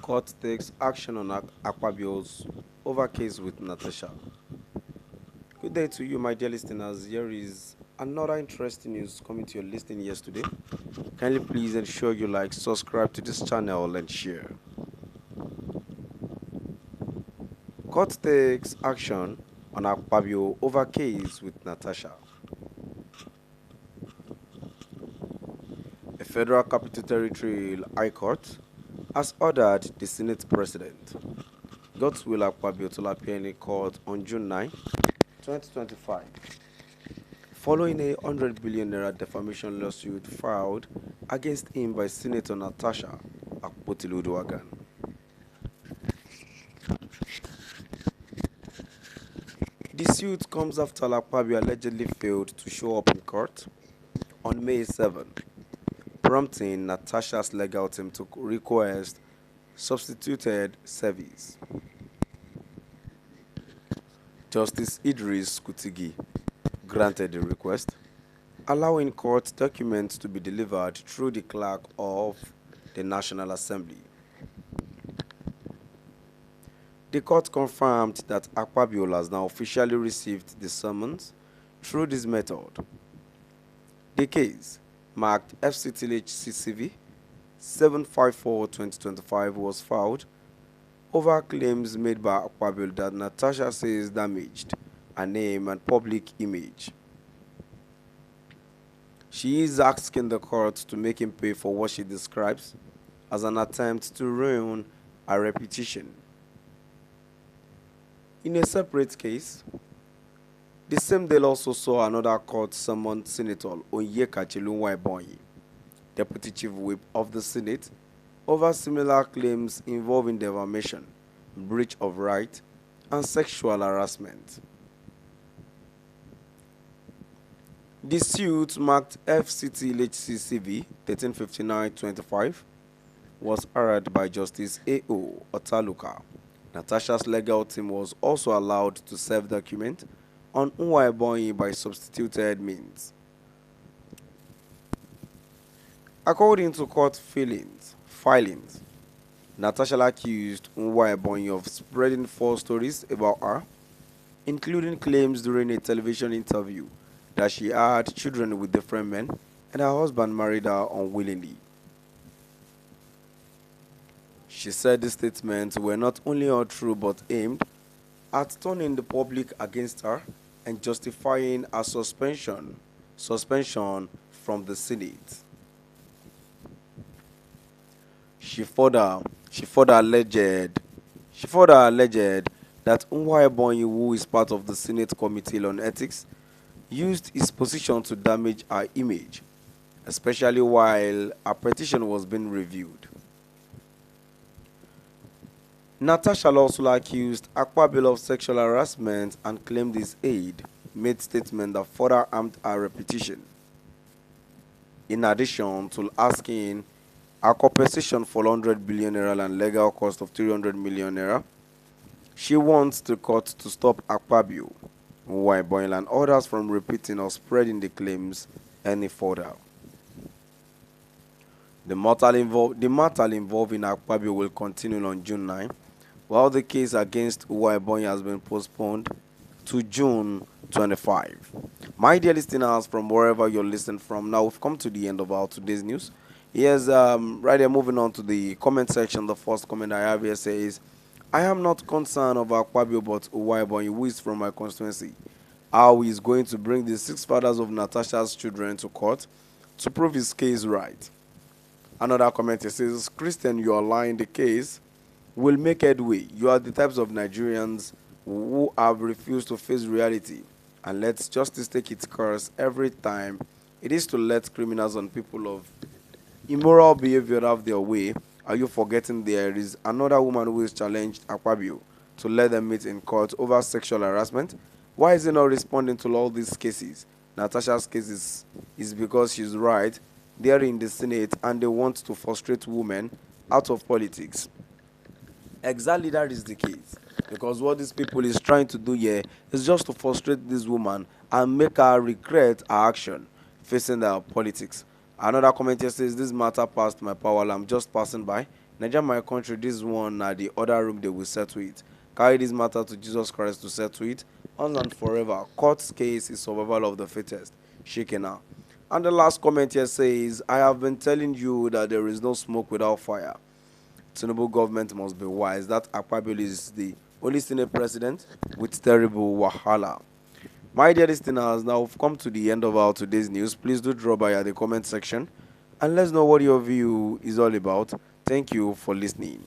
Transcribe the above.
Court takes action on Akpabio's over case with Natasha. Good day to you, my dear listeners. Here is another interesting news coming to your listening yesterday. Kindly please ensure you like, subscribe to this channel, and share. Court takes action on Akpabio over case with Natasha. A federal capital territory high court has ordered the Senate President, Godswill Akpabio, to appear in a court on June 9, 2025, following a 100 billion naira defamation lawsuit filed against him by Senator Natasha Akpoti. The suit comes after Akpabio allegedly failed to show up in court on May 7, prompting Natasha's legal team to request substituted service. Justice Idris Kutigi granted the request, allowing court documents to be delivered through the clerk of the National Assembly. The court confirmed that Akpabio has now officially received the summons through this method. The case, marked FCTLHCCV 754-2025, was filed over claims made by Akpabio that Natasha says damaged her name and public image. She is asking the court to make him pay for what she describes as an attempt to ruin her reputation. In a separate case, the same day also saw another court summon Senator Onyeka Chilunwa-Ebonyi, Deputy Chief Whip of the Senate, over similar claims involving defamation, breach of right, and sexual harassment. The suit, marked FCTLHCCV 1359-25, was heard by Justice A.O. Otaluka. Natasha's legal team was also allowed to serve document on Nwa-Ebonyi by substituted means. According to court filings, Natasha accused Nwa-Ebonyi of spreading false stories about her, including claims during a television interview that she had children with different men and her husband married her unwillingly. She said these statements were not only untrue but aimed at turning the public against her and justifying her suspension from the Senate. She further alleged that Nwa-Ebonyi, who is part of the Senate Committee on Ethics, used his position to damage her image, especially while her petition was being reviewed. Natasha also accused Akpabio of sexual harassment and claimed his aide made statements that further harmed her reputation. In addition to asking a compensation for 100 billion naira and legal cost of 300 million naira, she wants the court to stop Akpabio, Nwa-Ebonyi, and others from repeating or spreading the claims any further. The matter involving Akpabio will continue on June 9, while the case against Nwa-Ebonyi has been postponed to June 25. My dear listeners, from wherever you're listening from, now we've come to the end of our today's news. Yes, right here, moving on to the comment section. The first comment I have here says, I am not concerned about Akpabio but Nwa-Ebonyi, who is from my constituency, how he is going to bring the 6 fathers of Natasha's children to court to prove his case right. Another comment says, Christian, you are lying. The case will make headway. You are the types of Nigerians who have refused to face reality and let justice take its course every time it is to let criminals and people of immoral behavior have their way. Are you forgetting there is another woman who has challenged Akpabio to let them meet in court over sexual harassment? Why is he not responding to all these cases? Natasha's case is because she's right. They are in the Senate and they want to frustrate women out of politics. Exactly, that is the case. Because what these people is trying to do here is just to frustrate this woman and make her regret her action facing the politics. Another commenter says, this matter passed my power. I'm just passing by. Nigeria, my country, this one na the other room they will settle it. Carry this matter to Jesus Christ to settle it once and forever. Court's case is survival of the fittest. Shaken now. And the last comment here says, I have been telling you that there is no smoke without fire. Tinubu government must be wise. That Akpabio is the only Senate president with terrible wahala. My dear listeners, now we've come to the end of our today's news. Please do drop by at the comment section and let's know what your view is all about. Thank you for listening.